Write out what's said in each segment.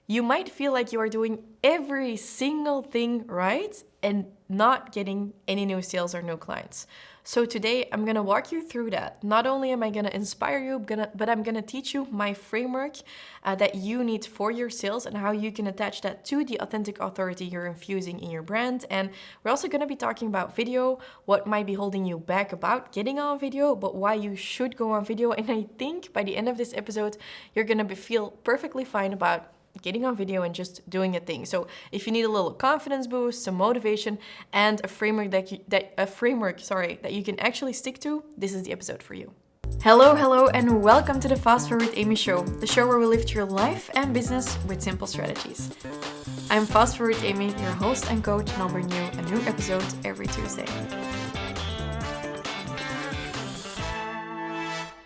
You might feel like you are doing every single thing right and not getting any new sales or new clients. So today I'm gonna walk you through that. Not only am I gonna inspire you, but I'm gonna teach you my framework that you need for your sales and how you can attach that to the authentic authority you're infusing in your brand. And we're also gonna be talking about video, what might be holding you back about getting on video, but why you should go on video. And I think by the end of this episode, you're gonna feel perfectly fine about getting on video and just doing a thing. So if you need a little confidence boost, some motivation, and a framework that you can actually stick to, this is the episode for you. Hello, and welcome to the Fast Forward Amy show, the show where we lift your life and business with simple strategies. I'm Fast Forward Amy, your host and coach, and I'll bring you a new episode every Tuesday.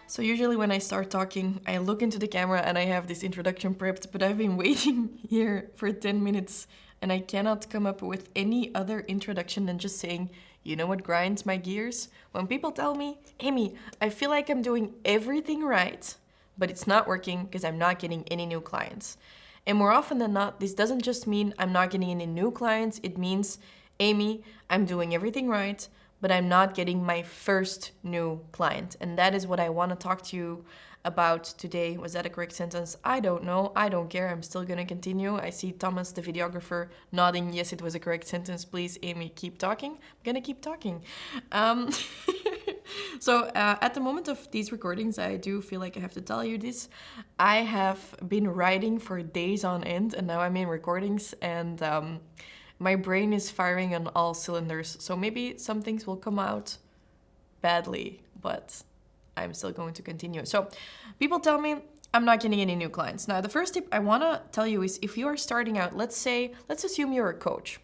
So usually when I start talking, I look into the camera and I have this introduction prepped, but I've been waiting here for 10 minutes and I cannot come up with any other introduction than just saying, you know what grinds my gears? When people tell me, Amy, I feel like I'm doing everything right, but it's not working because I'm not getting any new clients. And more often than not, this doesn't just mean I'm not getting any new clients. It means, Amy, I'm doing everything right, but I'm not getting my first new client. And that is what I want to talk to you about today. Was that a correct sentence? I don't know. I don't care. I'm still going to continue. I see Thomas, the videographer, nodding. Yes, it was a correct sentence. Please, Amy, keep talking. I'm going to keep talking. So at the moment of these recordings, I do feel like I have to tell you this. I have been writing for days on end, and now I'm in recordings, and my brain is firing on all cylinders. So maybe some things will come out badly, but I'm still going to continue. So people tell me I'm not getting any new clients. Now, the first tip I want to tell you is if you are starting out, let's assume you're a coach.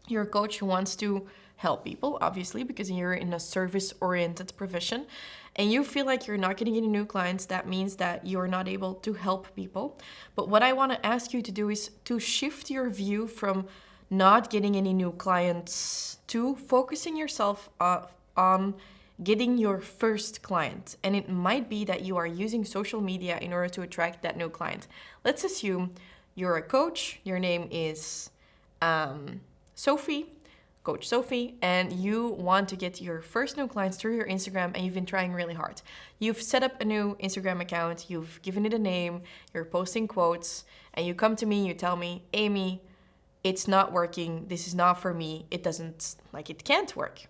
You're a coach who wants to help people, obviously, because you're in a service-oriented profession and you feel like you're not getting any new clients. That means that you're not able to help people. But what I want to ask you to do is to shift your view from not getting any new clients to focusing yourself on getting your first client. And it might be that you are using social media in order to attract that new client. Let's assume you're a coach, your name is Sophie, Coach Sophie, and you want to get your first new clients through your Instagram, and you've been trying really hard. You've set up a new Instagram account, you've given it a name, you're posting quotes, and you come to me, you tell me, Amy, it's not working, this is not for me, it can't work.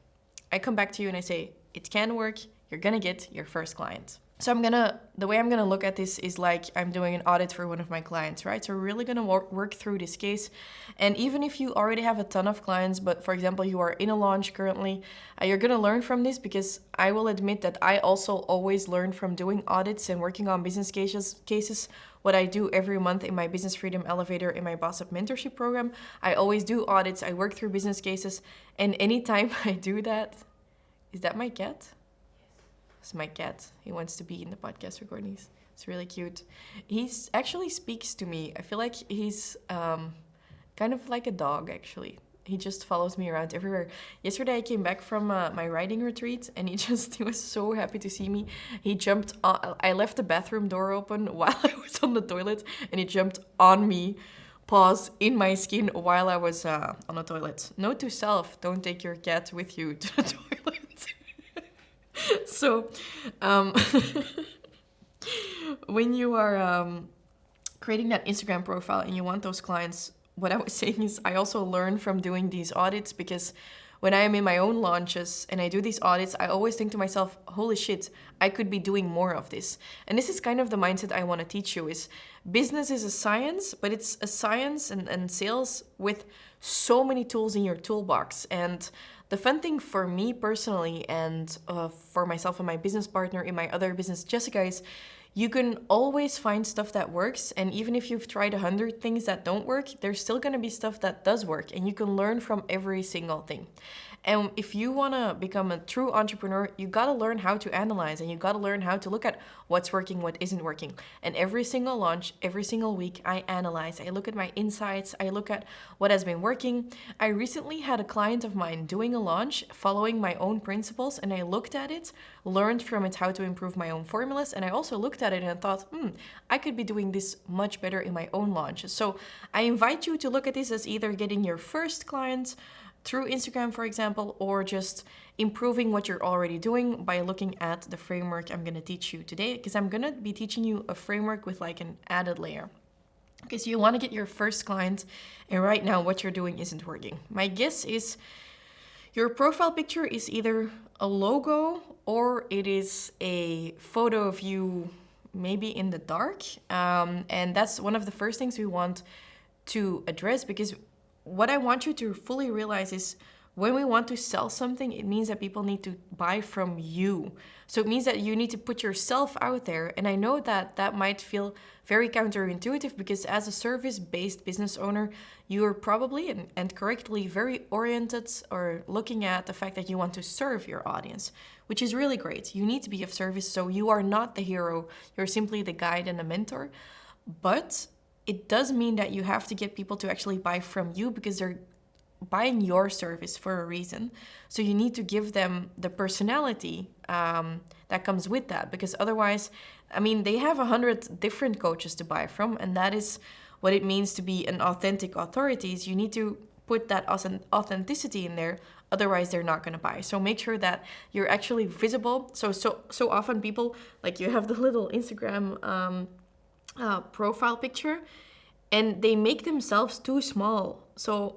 I come back to you and I say, it can work, you're gonna get your first client. So the way I'm gonna look at this is like I'm doing an audit for one of my clients, right? So we're really gonna work through this case. And even if you already have a ton of clients, but for example, you are in a launch currently, you're gonna learn from this, because I will admit that I also always learn from doing audits and working on business cases. What I do every month in my Business Freedom Elevator in my Boss Up Mentorship program, I always do audits, I work through business cases, and anytime I do that, is that my cat? It's my cat. He wants to be in the podcast recordings. It's really cute. He actually speaks to me. I feel like he's kind of like a dog, actually. He just follows me around everywhere. Yesterday I came back from my writing retreat, and he was so happy to see me. He jumped on, I left the bathroom door open while I was on the toilet, and he jumped on me, paws in my skin while I was on the toilet. Note to self, don't take your cat with you to the toilet. So, when you are creating that Instagram profile and you want those clients, what I was saying is I also learn from doing these audits, because when I am in my own launches and I do these audits, I always think to myself, holy shit, I could be doing more of this. And this is kind of the mindset I want to teach you, is business is a science, but it's a science and sales with so many tools in your toolbox. And the fun thing for me personally, and for myself and my business partner in my other business, Jessica, is you can always find stuff that works. And even if you've tried 100 things that don't work, there's still going to be stuff that does work. And you can learn from every single thing. And if you want to become a true entrepreneur, you got to learn how to analyze, and you got to learn how to look at what's working, what isn't working. And every single launch, every single week, I analyze. I look at my insights. I look at what has been working. I recently had a client of mine doing a launch following my own principles, and I looked at it, learned from it how to improve my own formulas, and I also looked at it and thought, I could be doing this much better in my own launches. So I invite you to look at this as either getting your first clients through Instagram, for example, or just improving what you're already doing by looking at the framework I'm going to teach you today, because I'm going to be teaching you a framework with like an added layer. Because you want to get your first client, and right now what you're doing isn't working. My guess is your profile picture is either a logo or it is a photo of you maybe in the dark. And that's one of the first things we want to address, because what I want you to fully realize is when we want to sell something, it means that people need to buy from you. So it means that you need to put yourself out there. And I know that that might feel very counterintuitive, because as a service-based business owner, you are probably and correctly very oriented or looking at the fact that you want to serve your audience, which is really great. You need to be of service, so you are not the hero. You're simply the guide and the mentor. But it does mean that you have to get people to actually buy from you, because they're buying your service for a reason. So you need to give them the personality that comes with that, because otherwise, I mean, they have 100 different coaches to buy from, and that is what it means to be an authentic authority. Is you need to put that authenticity in there, otherwise they're not going to buy. So make sure that you're actually visible. So often people, like, you have the little Instagram profile picture, and they make themselves too small. So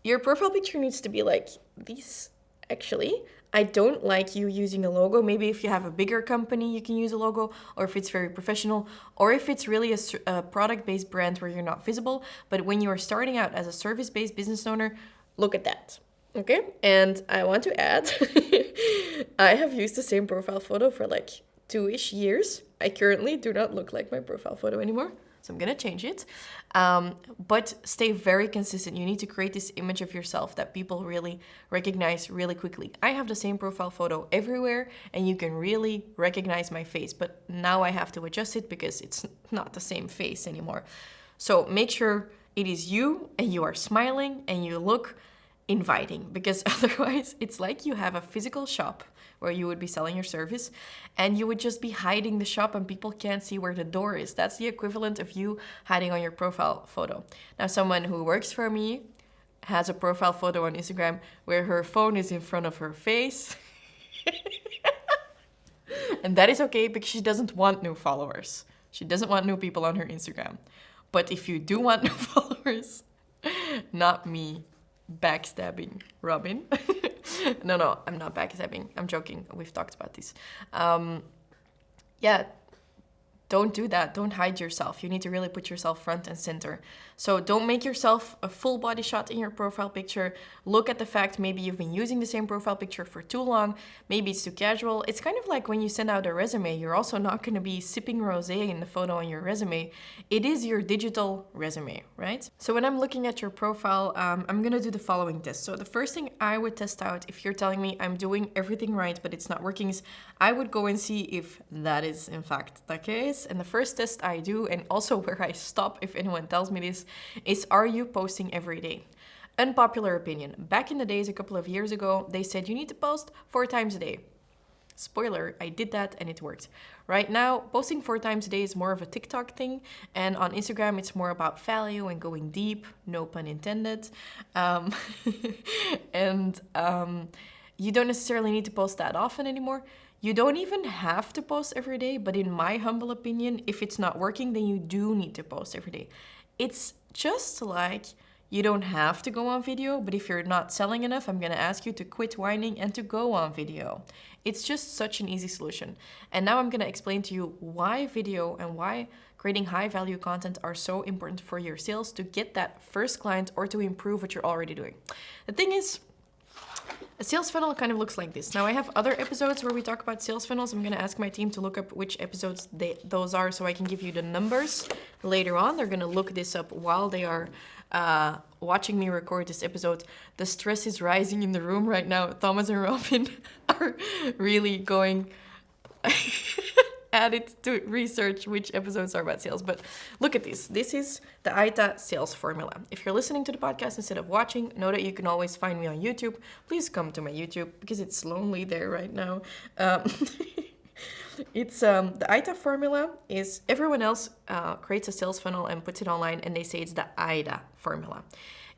your profile picture needs to be like this. Actually, I don't like you using a logo. Maybe if you have a bigger company, you can use a logo, or if it's very professional, or if it's really a product-based brand where you're not visible. But when you are starting out as a service-based business owner, look at that. Okay? And I want to add, I have used the same profile photo for like 2-ish years. I currently do not look like my profile photo anymore, so I'm gonna change it. But stay very consistent. You need to create this image of yourself that people really recognize really quickly. I have the same profile photo everywhere, and you can really recognize my face, but now I have to adjust it because it's not the same face anymore. So make sure it is you, and you are smiling, and you look inviting, because otherwise it's like you have a physical shop where you would be selling your service, and you would just be hiding the shop and people can't see where the door is. That's the equivalent of you hiding on your profile photo. Now, someone who works for me has a profile photo on Instagram where her phone is in front of her face. And that is okay, because she doesn't want new followers. She doesn't want new people on her Instagram. But if you do want new followers, not me backstabbing Robin. No, I'm not backstabbing. I'm joking. We've talked about this. Yeah, don't do that. Don't hide yourself. You need to really put yourself front and center. So don't make yourself a full body shot in your profile picture. Look at the fact maybe you've been using the same profile picture for too long. Maybe it's too casual. It's kind of like when you send out a resume. You're also not going to be sipping rosé in the photo on your resume. It is your digital resume, right? So when I'm looking at your profile, I'm going to do the following test. So the first thing I would test out, if you're telling me I'm doing everything right but it's not working, is I would go and see if that is in fact the case. And the first test I do, and also where I stop if anyone tells me this, is, are you posting every day? Unpopular opinion. Back in the days, a couple of years ago, they said you need to post 4 times a day. Spoiler, I did that and it worked. Right now, posting 4 times a day is more of a TikTok thing, and on Instagram, it's more about value and going deep, no pun intended. You don't necessarily need to post that often anymore. You don't even have to post every day, but in my humble opinion, if it's not working, then you do need to post every day. It's just like you don't have to go on video, but if you're not selling enough, I'm gonna ask you to quit whining and to go on video. It's just such an easy solution. And now I'm gonna explain to you why video and why creating high value content are so important for your sales to get that first client or to improve what you're already doing. The thing is, A sales funnel kind of looks like this. Now I have other episodes where we talk about sales funnels. I'm going to ask my team to look up which episodes those are so I can give you the numbers later on. They're going to look this up while they are watching me record this episode. The stress is rising in the room right now. Thomas and Robin are really going at it to research which episodes are about sales. But look at this. This is the AITA sales formula. If you're listening to the podcast instead of watching, know that you can always find me on YouTube. Please come to my YouTube because it's lonely there right now. It's the AITA formula is everyone else creates a sales funnel and puts it online and they say it's the AITA formula.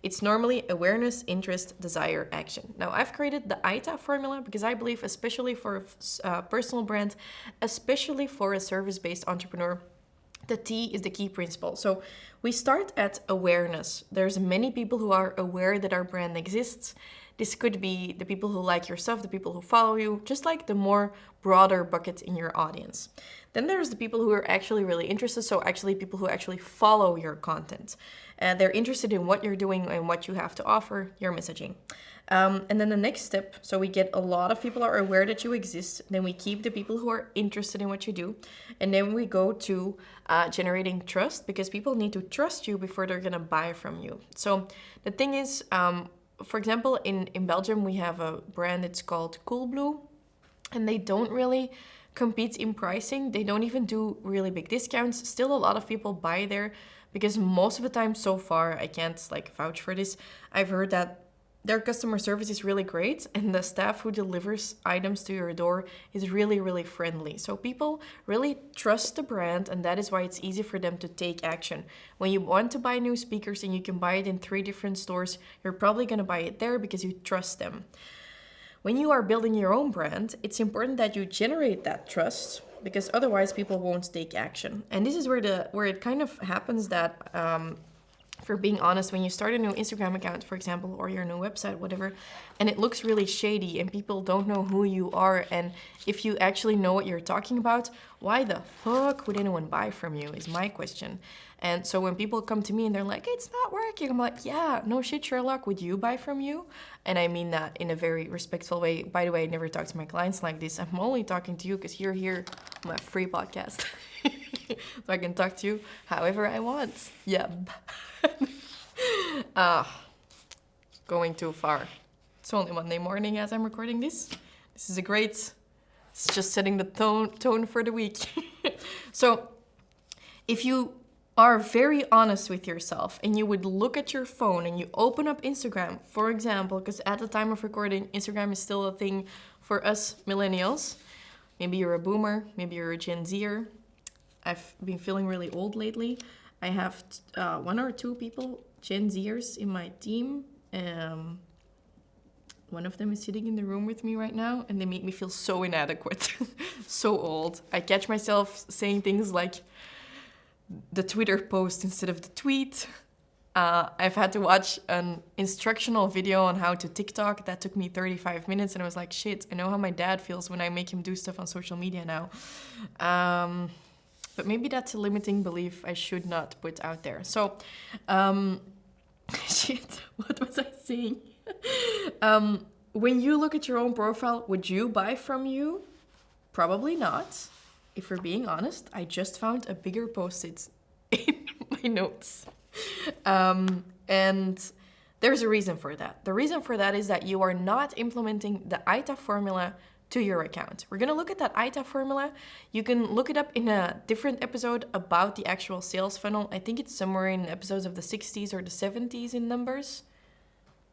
It's normally awareness, interest, desire, action. Now, I've created the AITA formula because I believe, especially for a personal brand, especially for a service-based entrepreneur, the T is the key principle. So we start at awareness. There's many people who are aware that our brand exists. This could be the people who like your stuff, the people who follow you, just like the more broader bucket in your audience. Then there's the people who are actually really interested, so actually people who actually follow your content. And they're interested in what you're doing and what you have to offer, your messaging. And then the next step, so we get a lot of people are aware that you exist. Then we keep the people who are interested in what you do. And then we go to generating trust, because people need to trust you before they're going to buy from you. So the thing is, for example, in Belgium, we have a brand, it's called Coolblue. And they don't really compete in pricing. They don't even do really big discounts. Still, a lot of people buy there because most of the time so far, I can't vouch for this, I've heard that their customer service is really great and the staff who delivers items to your door is really, really friendly. So people really trust the brand, and that is why it's easy for them to take action. When you want to buy new speakers and you can buy it in 3 different stores, you're probably going to buy it there because you trust them. When you are building your own brand, it's important that you generate that trust, because otherwise people won't take action. And this is where it kind of happens that, for being honest, when you start a new Instagram account, for example, or your new website, whatever, and it looks really shady and people don't know who you are, and if you actually know what you're talking about, why the fuck would anyone buy from you is my question. And so when people come to me and they're like, it's not working, I'm like, yeah, no shit, Sherlock, would you buy from you? And I mean that in a very respectful way. By the way, I never talk to my clients like this. I'm only talking to you because you're here on my free podcast. So I can talk to you however I want. Yep. Going too far. It's only Monday morning as I'm recording this. This is it's just setting the tone for the week. So if you are very honest with yourself and you would look at your phone and you open up Instagram, for example, because at the time of recording, Instagram is still a thing for us millennials. Maybe you're a boomer, maybe you're a Gen Zer. I've been feeling really old lately. I have 1 or 2 people, Gen Zers, in my team. One of them is sitting in the room with me right now, and they make me feel so inadequate, so old. I catch myself saying things like the Twitter post instead of the tweet. I've had to watch an instructional video on how to TikTok. That took me 35 minutes, and I was like, shit, I know how my dad feels when I make him do stuff on social media now. But maybe that's a limiting belief I should not put out there. So, shit, what was I saying? When you look at your own profile, would you buy from you? Probably not. If we're being honest, I just found a bigger Post-it in my notes. And there's a reason for that. The reason for that is that you are not implementing the AITA formula to your account. We're going to look at that AITA formula. You can look it up in a different episode about the actual sales funnel. I think it's somewhere in episodes of the 60s or the 70s in numbers.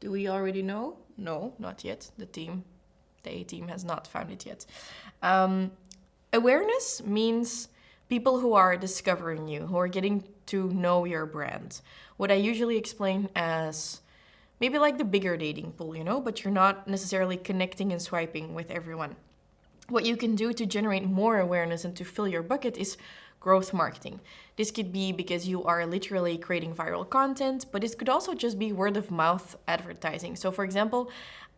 Do we already know? No, not yet. The A team has not found it yet. Awareness means people who are discovering you, who are getting to know your brand. What I usually explain as maybe like the bigger dating pool, but you're not necessarily connecting and swiping with everyone. What you can do to generate more awareness and to fill your bucket is growth marketing. This could be because you are literally creating viral content, but it could also just be word of mouth advertising. So for example,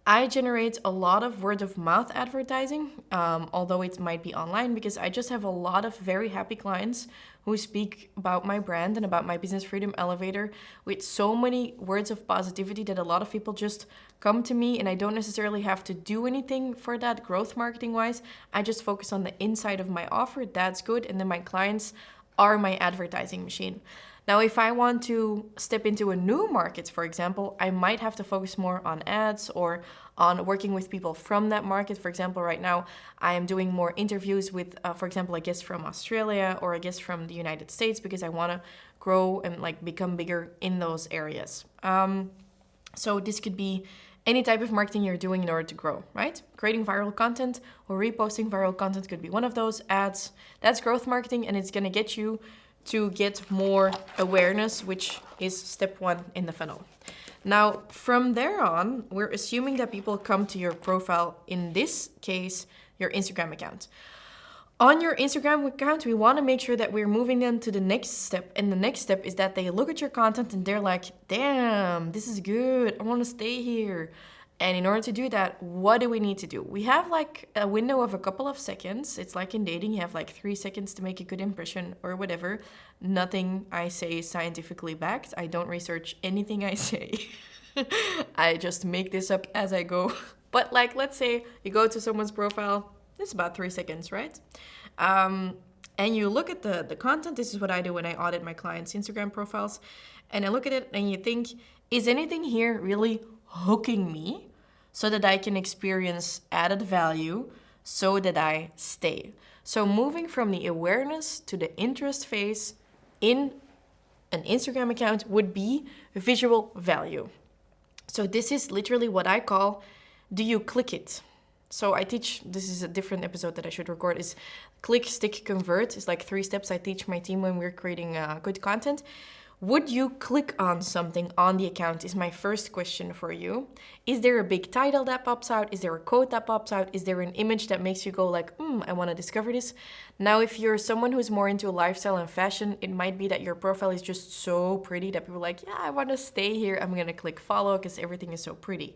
I generate a lot of word of mouth advertising, although it might be online, because I just have a lot of very happy clients who speak about my brand and about my Business Freedom Elevator with so many words of positivity that a lot of people just come to me, and I don't necessarily have to do anything for that growth marketing wise. I just focus on the inside of my offer. That's good. And then my clients are my advertising machine. Now, if I want to step into a new market, for example, I might have to focus more on ads or on working with people from that market. For example, right now, I am doing more interviews with, for example, a guest from Australia or a guest from the United States, because I want to grow and like become bigger in those areas. So this could be any type of marketing you're doing in order to grow, right? Creating viral content or reposting viral content could be one of those. Ads, that's growth marketing, and it's going to get you to get more awareness, which is step 1 in the funnel. Now, from there on, we're assuming that people come to your profile, in this case, your Instagram account. On your Instagram account, we want to make sure that we're moving them to the next step. And the next step is that they look at your content and they're like, damn, this is good. I want to stay here. And in order to do that, what do we need to do? We have like a window of a couple of seconds. It's like in dating, you have like 3 seconds to make a good impression or whatever. Nothing I say is scientifically backed. I don't research anything I say. I just make this up as I go. But like, let's say you go to someone's profile, it's about 3 seconds, right? And you look at the content. This is what I do when I audit my clients' Instagram profiles. And I look at it and you think, is anything here really hooking me so that I can experience added value so that I stay? So moving from the awareness to the interest phase in an Instagram account would be visual value. So this is literally what I call, do you click it? So I teach, this is a different episode that I should record, is click, stick, convert. It's like 3 steps I teach my team when we're creating good content. Would you click on something on the account is my first question for you. Is there a big title that pops out? Is there a quote that pops out? Is there an image that makes you go like, I want to discover this? Now, if you're someone who's more into lifestyle and fashion, it might be that your profile is just so pretty that people are like, yeah, I want to stay here. I'm going to click follow because everything is so pretty.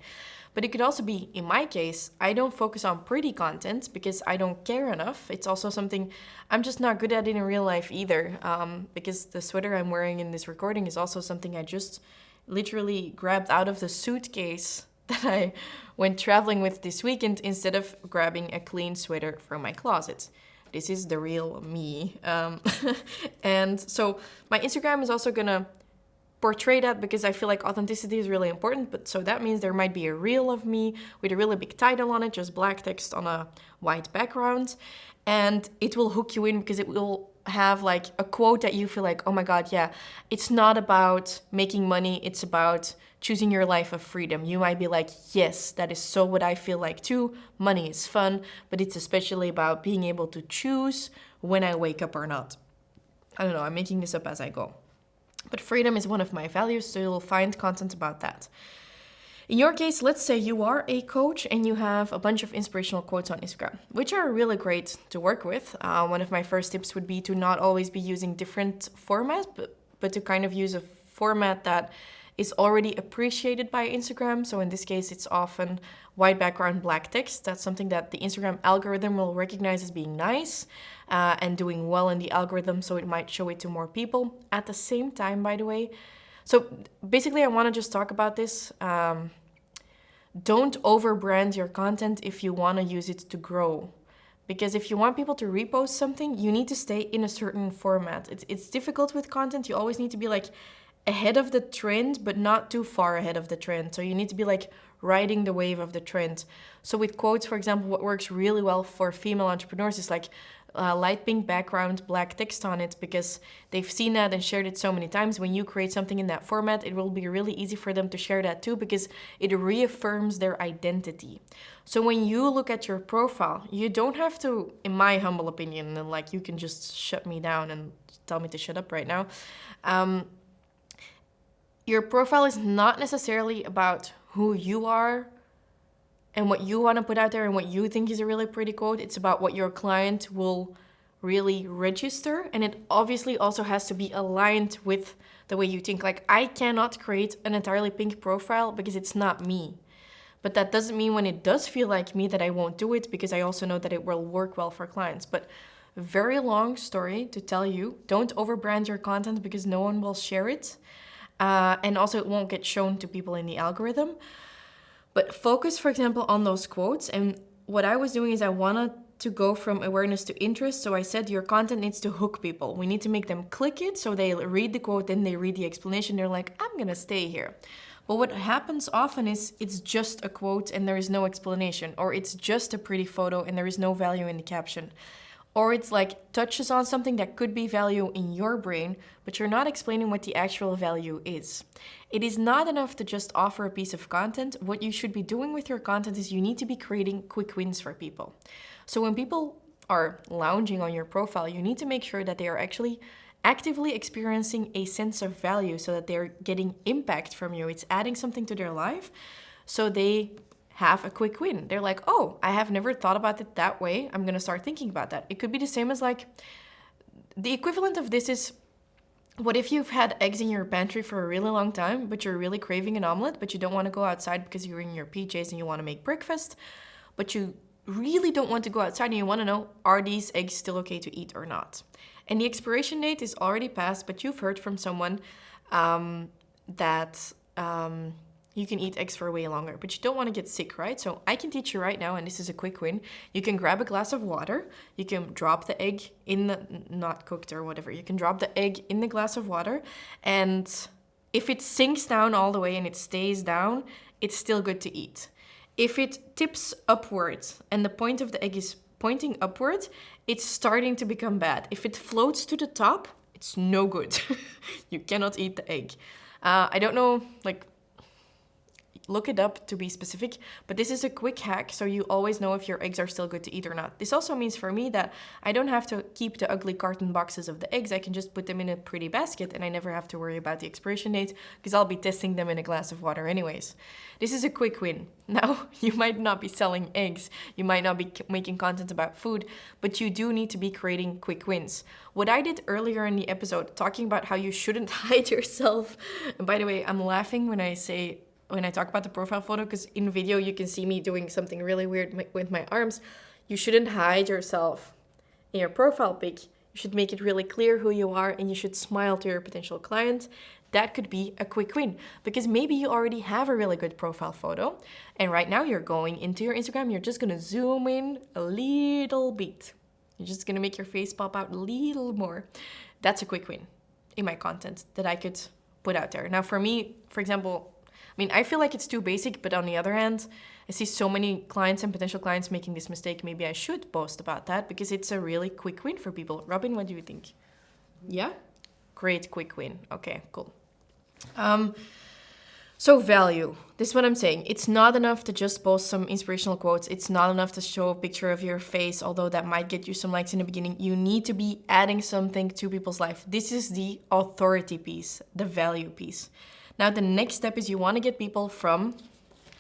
But it could also be, in my case, I don't focus on pretty content because I don't care enough. It's also something I'm just not good at in real life either, because the sweater I'm wearing in this recording is also something I just literally grabbed out of the suitcase that I went traveling with this weekend instead of grabbing a clean sweater from my closet. This is the real me. And so my Instagram is also gonna portray that because I feel like authenticity is really important. But so that means there might be a reel of me with a really big title on it, just black text on a white background. And it will hook you in because it will have like a quote that you feel like, oh my God, yeah, it's not about making money. It's about choosing your life of freedom. You might be like, yes, that is so what I feel like too. Money is fun, but it's especially about being able to choose when I wake up or not. I don't know, I'm making this up as I go. But freedom is one of my values, so you'll find content about that. In your case, let's say you are a coach and you have a bunch of inspirational quotes on Instagram, which are really great to work with. One of my first tips would be to not always be using different formats, but to kind of use a format that is already appreciated by Instagram. So in this case, it's often white background, black text. That's something that the Instagram algorithm will recognize as being nice and doing well in the algorithm, so it might show it to more people. At the same time, by the way, so basically I want to just talk about this. Don't overbrand your content if you want to use it to grow. Because if you want people to repost something, you need to stay in a certain format. It's difficult with content. You always need to be like ahead of the trend, but not too far ahead of the trend. So you need to be like riding the wave of the trend. So with quotes, for example, what works really well for female entrepreneurs is like light pink background, black text on it, because they've seen that and shared it so many times. When you create something in that format, it will be really easy for them to share that too, because it reaffirms their identity. So when you look at your profile, you don't have to, in my humble opinion, and like you can just shut me down and tell me to shut up right now. Your profile is not necessarily about who you are and what you want to put out there and what you think is a really pretty quote. It's about what your client will really register. And it obviously also has to be aligned with the way you think. Like, I cannot create an entirely pink profile because it's not me. But that doesn't mean when it does feel like me that I won't do it, because I also know that it will work well for clients. But very long story to tell you, don't overbrand your content because no one will share it. And also it won't get shown to people in the algorithm. But focus, for example, on those quotes. And what I was doing is I wanted to go from awareness to interest. So I said your content needs to hook people. We need to make them click it so they read the quote, then they read the explanation. They're like, I'm going to stay here. But what happens often is it's just a quote and there is no explanation, or it's just a pretty photo and there is no value in the caption. Or it's like touches on something that could be value in your brain, but you're not explaining what the actual value is. It is not enough to just offer a piece of content. What you should be doing with your content is you need to be creating quick wins for people. So when people are lounging on your profile, you need to make sure that they are actually actively experiencing a sense of value so that they're getting impact from you. It's adding something to their life so they have a quick win. They're like, oh, I have never thought about it that way. I'm going to start thinking about that. It could be the same as like, the equivalent of this is, what if you've had eggs in your pantry for a really long time, but you're really craving an omelet, but you don't want to go outside because you're in your PJs and you want to make breakfast, but you really don't want to go outside and you want to know, are these eggs still okay to eat or not? And the expiration date is already passed, but you've heard from someone that you can eat eggs for way longer, but you don't want to get sick, right? So I can teach you right now, and this is a quick win. You can grab a glass of water. You can drop the egg in the, not cooked or whatever. You can drop the egg in the glass of water. And if it sinks down all the way and it stays down, it's still good to eat. If it tips upwards and the point of the egg is pointing upwards, it's starting to become bad. If it floats to the top, it's no good. You cannot eat the egg. I don't know, like, look it up to be specific, but this is a quick hack so you always know if your eggs are still good to eat or not. This also means for me that I don't have to keep the ugly carton boxes of the eggs. I can just put them in a pretty basket and I never have to worry about the expiration date because I'll be testing them in a glass of water anyways. This is a quick win. Now, you might not be selling eggs, you might not be making content about food, but you do need to be creating quick wins. What I did earlier in the episode, talking about how you shouldn't hide yourself, and by the way, I'm laughing when I talk about the profile photo, because in video you can see me doing something really weird with my arms. You shouldn't hide yourself in your profile pic. You should make it really clear who you are and you should smile to your potential client. That could be a quick win because maybe you already have a really good profile photo and right now you're going into your Instagram, you're just gonna zoom in a little bit. You're just gonna make your face pop out a little more. That's a quick win in my content that I could put out there. Now for me, for example, I mean, I feel like it's too basic, but on the other hand, I see so many clients and potential clients making this mistake. Maybe I should post about that because it's a really quick win for people. Robin, what do you think? Yeah? Great quick win. Okay, cool. So value. This is what I'm saying. It's not enough to just post some inspirational quotes. It's not enough to show a picture of your face, although that might get you some likes in the beginning. You need to be adding something to people's life. This is the authority piece, the value piece. Now, the next step is you want to get people from,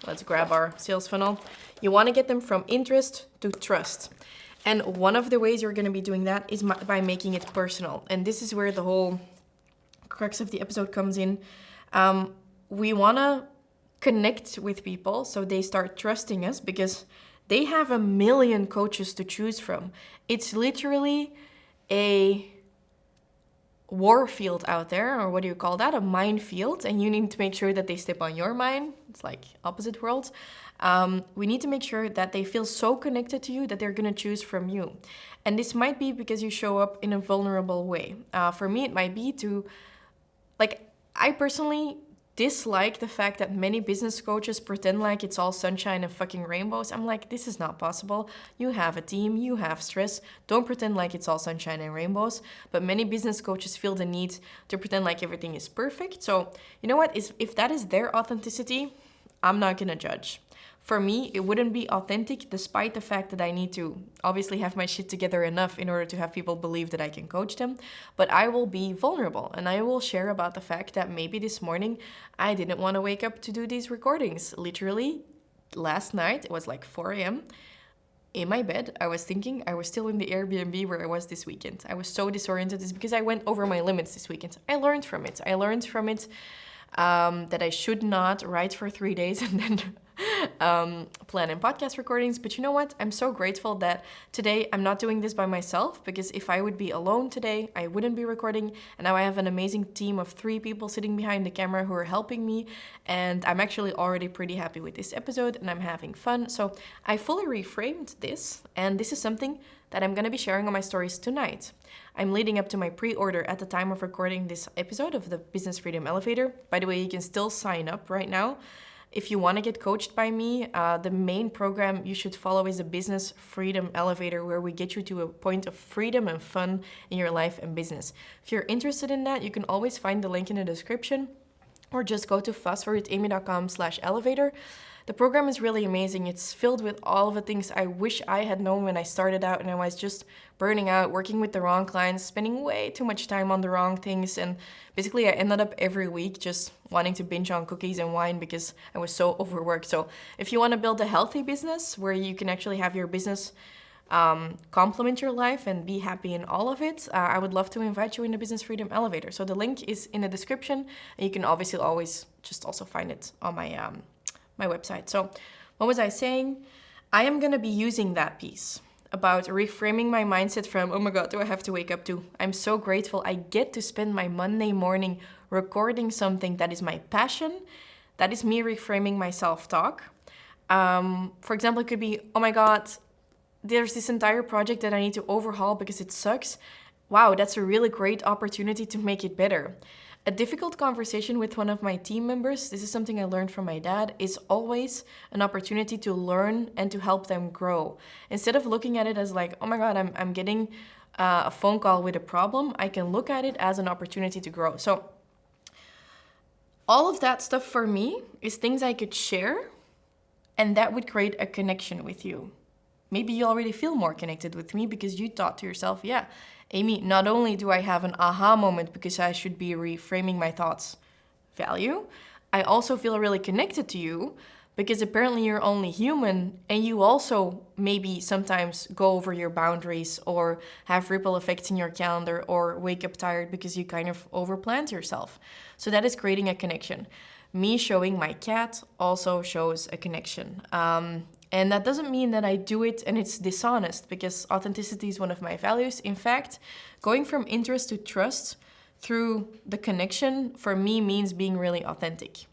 let's grab our sales funnel. You want to get them from interest to trust. And one of the ways you're going to be doing that is by making it personal. And this is where the whole crux of the episode comes in. We want to connect with people so they start trusting us because they have a million coaches to choose from. It's literally a war field out there, or what do you call that? A minefield, and you need to make sure that they step on your mine. It's like opposite worlds. We need to make sure that they feel so connected to you that they're going to choose from you. And this might be because you show up in a vulnerable way. For me, it might be to, like, I personally dislike the fact that many business coaches pretend like it's all sunshine and fucking rainbows. I'm like, this is not possible. You have a team, you have stress. Don't pretend like it's all sunshine and rainbows. But many business coaches feel the need to pretend like everything is perfect. So you know what? If that is their authenticity, I'm not gonna judge. For me, it wouldn't be authentic despite the fact that I need to obviously have my shit together enough in order to have people believe that I can coach them. But I will be vulnerable and I will share about the fact that maybe this morning I didn't want to wake up to do these recordings. Literally, last night, it was like 4 a.m. In my bed, I was thinking I was still in the Airbnb where I was this weekend. I was so disoriented. It's because I went over my limits this weekend. I learned from it. That I should not write for 3 days and then plan in podcast recordings. But you know what? I'm so grateful that today I'm not doing this by myself, because if I would be alone today, I wouldn't be recording. And now I have an amazing team of 3 people sitting behind the camera who are helping me. And I'm actually already pretty happy with this episode and I'm having fun. So I fully reframed this, and this is something that I'm going to be sharing on my stories tonight. I'm leading up to my pre-order at the time of recording this episode of the Business Freedom Elevator. By the way, you can still sign up right now. If you want to get coached by me, the main program you should follow is the Business Freedom Elevator, where we get you to a point of freedom and fun in your life and business. If you're interested in that, you can always find the link in the description, or just go to FastForwardAmy.com/elevator. The program is really amazing. It's filled with all of the things I wish I had known when I started out and I was just burning out, working with the wrong clients, spending way too much time on the wrong things. And basically I ended up every week just wanting to binge on cookies and wine because I was so overworked. So if you want to build a healthy business where you can actually have your business complement your life and be happy in all of it, I would love to invite you in the Business Freedom Elevator. So the link is in the description, and you can obviously always just also find it on my website. So what was I saying? I am going to be using that piece about reframing my mindset from, oh my God, do I have to wake up, to I'm so grateful I get to spend my Monday morning recording something that is my passion. That is me reframing my self-talk. For example, it could be, oh my God, there's this entire project that I need to overhaul because it sucks. Wow, that's a really great opportunity to make it better. A difficult conversation with one of my team members, this is something I learned from my dad, is always an opportunity to learn and to help them grow. Instead of looking at it as like, oh my God, I'm getting a phone call with a problem, I can look at it as an opportunity to grow. So all of that stuff for me is things I could share, and that would create a connection with you. Maybe you already feel more connected with me because you thought to yourself, yeah, Amy, not only do I have an aha moment because I should be reframing my thoughts value, I also feel really connected to you because apparently you're only human and you also maybe sometimes go over your boundaries or have ripple effects in your calendar or wake up tired because you kind of overplanned yourself. So that is creating a connection. Me showing my cat also shows a connection. And that doesn't mean that I do it and it's dishonest, because authenticity is one of my values. In fact, going from interest to trust through the connection for me means being really authentic.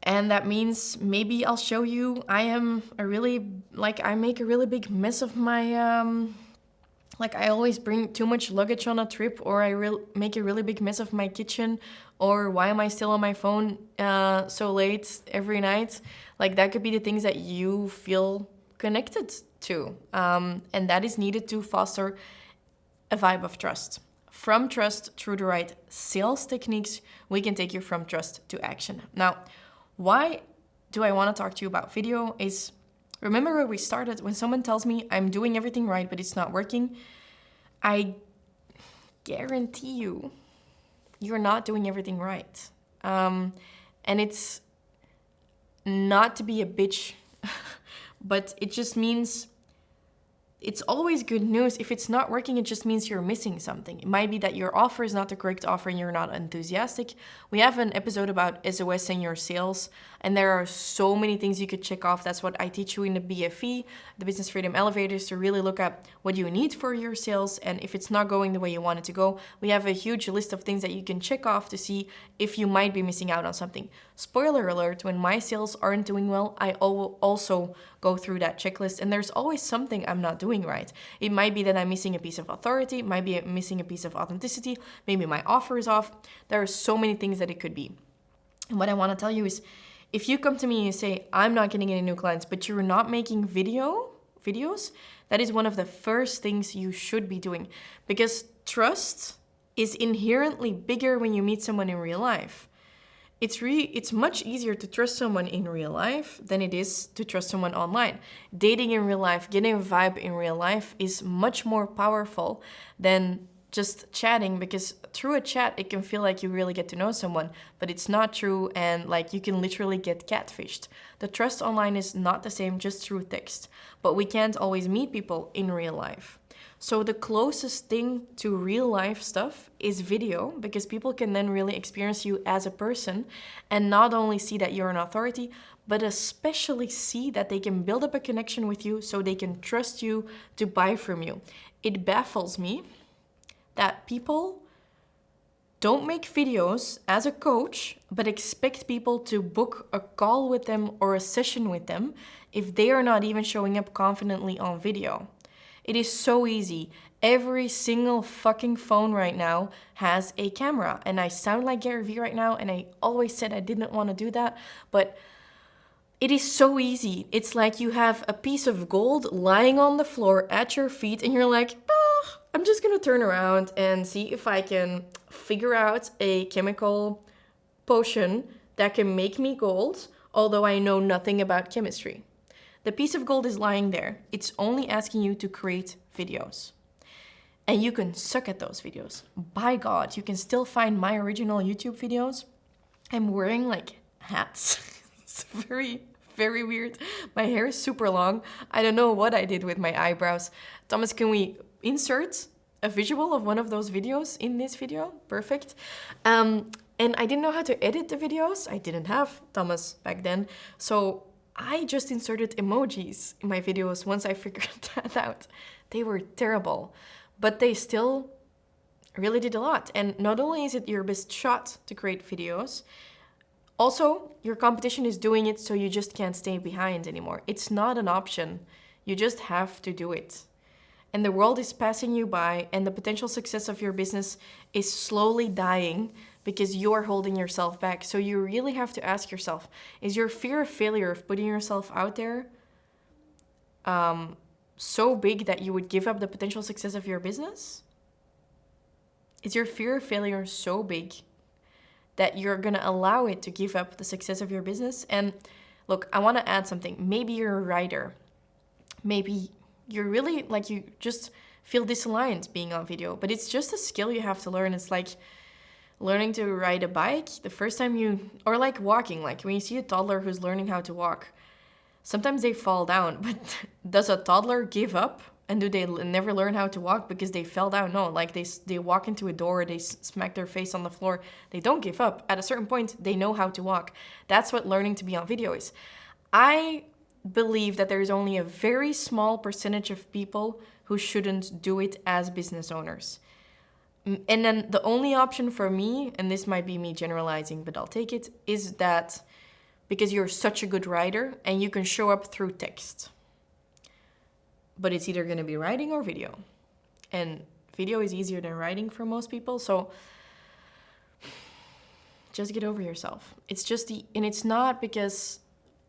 And that means maybe I'll show you I make a really big mess of my, I always bring too much luggage on a trip, or I make a really big mess of my kitchen, or why am I still on my phone so late every night? Like, that could be the things that you feel connected to. And that is needed to foster a vibe of trust. From trust, through the right sales techniques, we can take you from trust to action. Now, why do I want to talk to you about video is, remember where we started? When someone tells me I'm doing everything right, but it's not working, I guarantee you're not doing everything right. And it's not to be a bitch, but it just means it's always good news. If it's not working, it just means you're missing something. It might be that your offer is not the correct offer and you're not enthusiastic. We have an episode about SOS in your sales, and there are so many things you could check off. That's what I teach you in the BFE, the Business Freedom Elevators, to really look at what you need for your sales. And if it's not going the way you want it to go, we have a huge list of things that you can check off to see if you might be missing out on something. Spoiler alert, when my sales aren't doing well, I also go through that checklist, and there's always something I'm not doing right. It might be that I'm missing a piece of authority, might be missing a piece of authenticity, maybe my offer is off. There are so many things that it could be. And what I want to tell you is, if you come to me and you say, I'm not getting any new clients, but you're not making videos, that is one of the first things you should be doing, because trust is inherently bigger when you meet someone in real life. It's much easier to trust someone in real life than it is to trust someone online. Dating in real life, getting a vibe in real life is much more powerful than just chatting, because through a chat, it can feel like you really get to know someone, but it's not true, and like you can literally get catfished. The trust online is not the same just through text, but we can't always meet people in real life. So the closest thing to real life stuff is video, because people can then really experience you as a person and not only see that you're an authority, but especially see that they can build up a connection with you so they can trust you to buy from you. It baffles me that people don't make videos as a coach, but expect people to book a call with them or a session with them if they are not even showing up confidently on video. It is so easy. Every single fucking phone right now has a camera. And I sound like Gary Vee right now, and I always said I didn't want to do that, but it is so easy. It's like you have a piece of gold lying on the floor at your feet, and you're like, I'm just gonna turn around and see if I can figure out a chemical potion that can make me gold, although I know nothing about chemistry. The piece of gold is lying there. It's only asking you to create videos. And you can suck at those videos. By God, you can still find my original YouTube videos. I'm wearing like hats. It's very, very weird. My hair is super long. I don't know what I did with my eyebrows. Thomas, can we insert a visual of one of those videos in this video? Perfect. And I didn't know how to edit the videos. I didn't have Thomas back then. So I just inserted emojis in my videos once I figured that out. They were terrible, but they still really did a lot. And not only is it your best shot to create videos, also your competition is doing it, so you just can't stay behind anymore. It's not an option. You just have to do it. And the world is passing you by, and the potential success of your business is slowly dying because you're holding yourself back. So you really have to ask yourself, is your fear of failure, of putting yourself out there, so big that you would give up the potential success of your business? Is your fear of failure so big that you're gonna allow it to give up the success of your business? And look, I wanna add something. Maybe you're a writer. Maybe you're really, like, you just feel disaligned being on video, but it's just a skill you have to learn. It's like learning to ride a bike. The first time or like walking, like when you see a toddler who's learning how to walk, sometimes they fall down, but does a toddler give up? And do they never learn how to walk because they fell down? No, like they walk into a door, they smack their face on the floor. They don't give up. At a certain point, they know how to walk. That's what learning to be on video is. I believe that there is only a very small percentage of people who shouldn't do it as business owners. And then the only option for me, and this might be me generalizing, but I'll take it, is that because you're such a good writer and you can show up through text. But it's either going to be writing or video. And video is easier than writing for most people. So just get over yourself. It's just and it's not because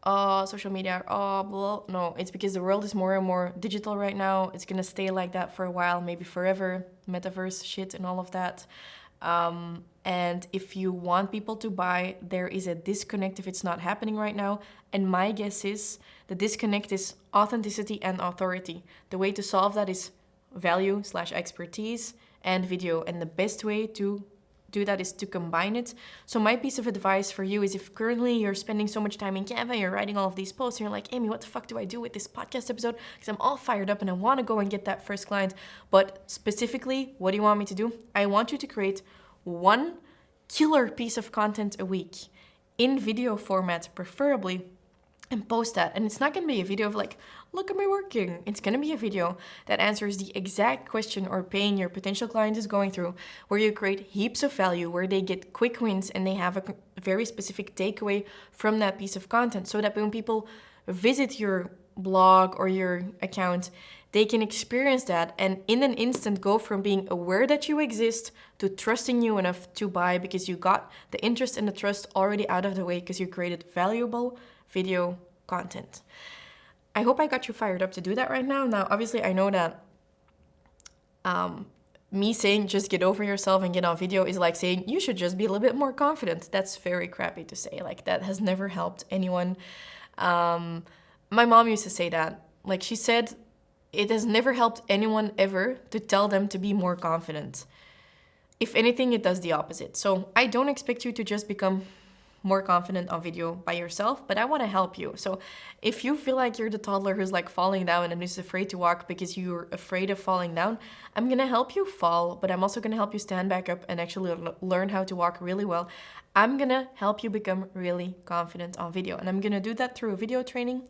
social media, blah. No, it's because the world is more and more digital right now. It's going to stay like that for a while, maybe forever. Metaverse shit and all of that. And if you want people to buy, there is a disconnect if it's not happening right now. And my guess is the disconnect is authenticity and authority. The way to solve that is value/expertise and video. And the best way to do that is to combine it. So my piece of advice for you is, if currently you're spending so much time in Canva, you're writing all of these posts, and you're like, Amy, what the fuck do I do with this podcast episode? Because I'm all fired up and I want to go and get that first client. But specifically, what do you want me to do? I want you to create one killer piece of content a week in video format, preferably, and post that. And it's not going to be a video of like, look at me working. It's going to be a video that answers the exact question or pain your potential client is going through, where you create heaps of value, where they get quick wins and they have a very specific takeaway from that piece of content, so that when people visit your blog or your account, they can experience that and in an instant go from being aware that you exist to trusting you enough to buy, because you got the interest and the trust already out of the way because you created valuable video content. I hope I got you fired up to do that right now. Now, obviously, I know that me saying just get over yourself and get on video is like saying you should just be a little bit more confident. That's very crappy to say. Like, that has never helped anyone. My mom used to say that. Like, she said, it has never helped anyone ever to tell them to be more confident. If anything, it does the opposite. So I don't expect you to just become more confident on video by yourself, but I want to help you. So if you feel like you're the toddler who's like falling down and is afraid to walk because you're afraid of falling down, I'm going to help you fall, but I'm also going to help you stand back up and actually learn how to walk really well. I'm going to help you become really confident on video. And I'm going to do that through a video training.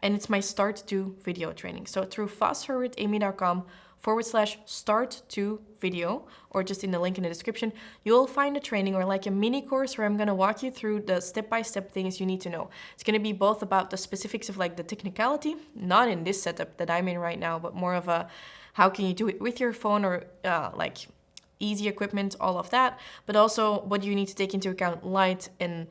And it's my Start to Video training. So through fastforwardamy.com/start to video, or just in the link in the description, you'll find a training or like a mini course where I'm going to walk you through the step-by-step things you need to know. It's going to be both about the specifics of like the technicality, not in this setup that I'm in right now, but more of a how can you do it with your phone or like easy equipment, all of that, but also what you need to take into account light and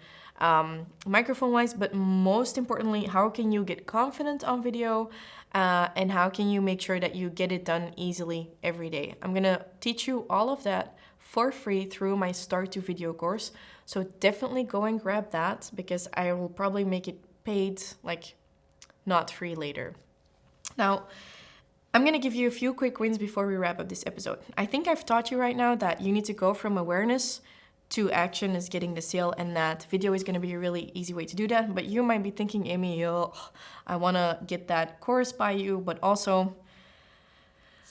microphone-wise, but most importantly, how can you get confident on video and how can you make sure that you get it done easily every day. I'm gonna teach you all of that for free through my Start to Video course, so definitely go and grab that because I will probably make it paid, like not free later. Now, I'm going to give you a few quick wins before we wrap up this episode. I think I've taught you right now that you need to go from awareness to action is getting the sale, and that video is going to be a really easy way to do that. But you might be thinking, Amy, I want to get that course by you, but also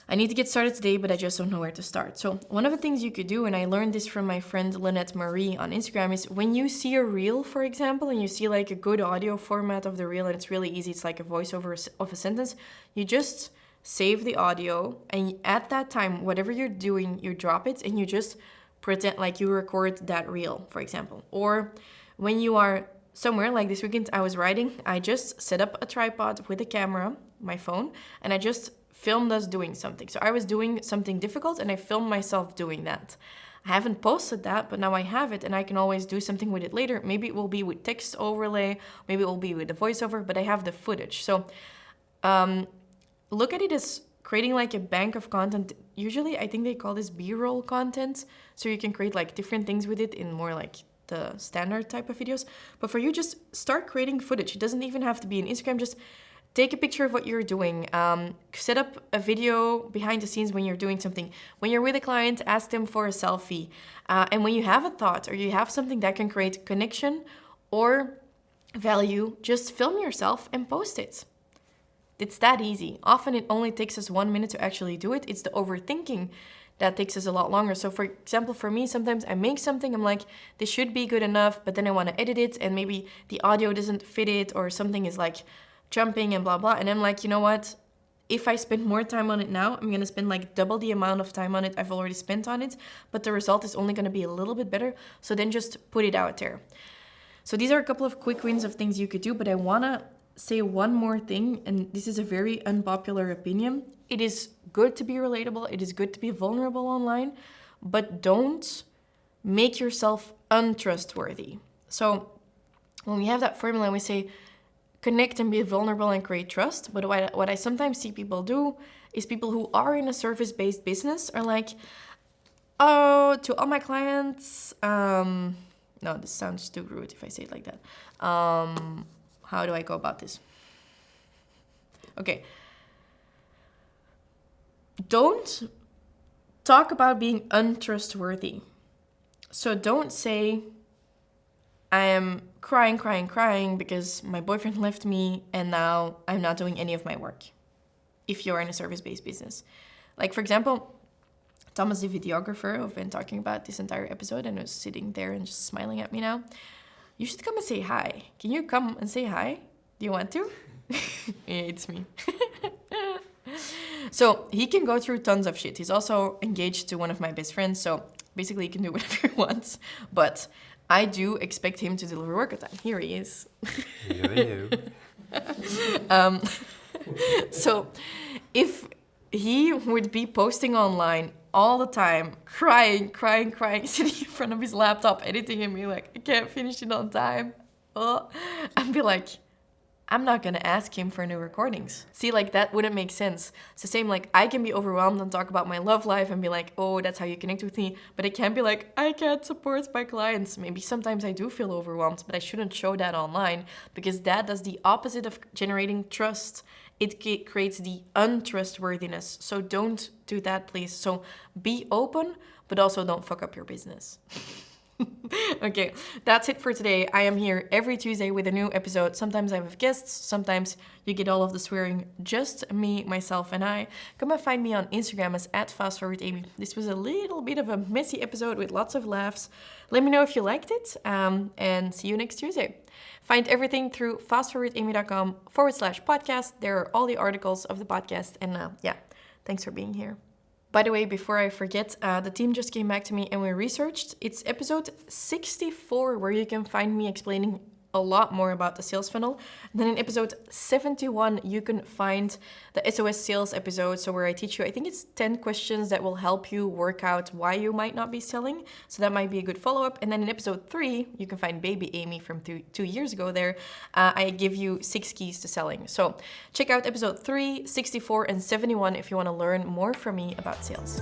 I need to get started today, but I just don't know where to start. So one of the things you could do, and I learned this from my friend Lynette Marie on Instagram, is when you see a reel, for example, and you see like a good audio format of the reel, and it's really easy, it's like a voiceover of a sentence, you just save the audio, and at that time, whatever you're doing, you drop it and you just pretend like you record that reel, for example. Or when you are somewhere, like this weekend I was riding, I just set up a tripod with a camera, my phone, and I just filmed us doing something. So I was doing something difficult and I filmed myself doing that. I haven't posted that, but now I have it and I can always do something with it later. Maybe it will be with text overlay, maybe it will be with the voiceover, but I have the footage. So look at it as creating like a bank of content. Usually I think they call this B-roll content. So you can create like different things with it in more like the standard type of videos. But for you, just start creating footage. It doesn't even have to be an Instagram. Just take a picture of what you're doing. Set up a video behind the scenes when you're doing something. When you're with a client, ask them for a selfie. And when you have a thought or you have something that can create connection or value, just film yourself and post it. It's that easy. Often it only takes us 1 minute to actually do it. It's the overthinking that takes us a lot longer. So for example, for me, sometimes I make something, I'm like, this should be good enough, but then I want to edit it and maybe the audio doesn't fit it or something is like jumping and blah, blah. And I'm like, you know what? If I spend more time on it now, I'm going to spend like double the amount of time on it I've already spent on it, but the result is only going to be a little bit better. So then just put it out there. So these are a couple of quick wins of things you could do, but I want to say one more thing, and this is a very unpopular opinion. It is good to be relatable. It is good to be vulnerable online, but don't make yourself untrustworthy. So when we have that formula, we say connect and be vulnerable and create trust. But what I sometimes see people do is people who are in a service-based business are like, oh, to all my clients, no, this sounds too rude if I say it like that. How do I go about this? Okay. Don't talk about being untrustworthy. So don't say, I am crying because my boyfriend left me and now I'm not doing any of my work. If you're in a service-based business. Like, for example, Thomas, the videographer, I've been talking about this entire episode and is sitting there and just smiling at me now. You should come and say hi. Can you come and say hi? Do you want to? Yeah, it's me. So he can go through tons of shit. He's also engaged to one of my best friends. So basically he can do whatever he wants. But I do expect him to deliver work on time. Here he is. Hello. So if he would be posting online all the time, crying, sitting in front of his laptop, editing and being like, I can't finish it on time. Oh, I'd be like, I'm not gonna ask him for new recordings. See, like that wouldn't make sense. It's the same, like I can be overwhelmed and talk about my love life and be like, oh, that's how you connect with me. But I can't be like, I can't support my clients. Maybe sometimes I do feel overwhelmed, but I shouldn't show that online because that does the opposite of generating trust. It creates the untrustworthiness. So don't do that, please. So be open, but also don't fuck up your business. Okay, that's it for today. I am here every Tuesday with a new episode. Sometimes I have guests, sometimes you get all of the swearing, just me, myself, and I. Come and find me on Instagram as @FastForwardAmy. This was a little bit of a messy episode with lots of laughs. Let me know if you liked it, and see you next Tuesday. Find everything through fastforwardamy.com/podcast. There are all the articles of the podcast, and thanks for being here. By the way, before I forget, the team just came back to me and we researched. It's episode 64 where you can find me explaining a lot more about the sales funnel. And then in episode 71, you can find the SOS sales episode. So where I teach you, I think it's 10 questions that will help you work out why you might not be selling. So that might be a good follow-up. And then in episode 3, you can find baby Amy from 2 years ago there. I give you 6 keys to selling. So check out episode 3, 64, and 71 if you want to learn more from me about sales.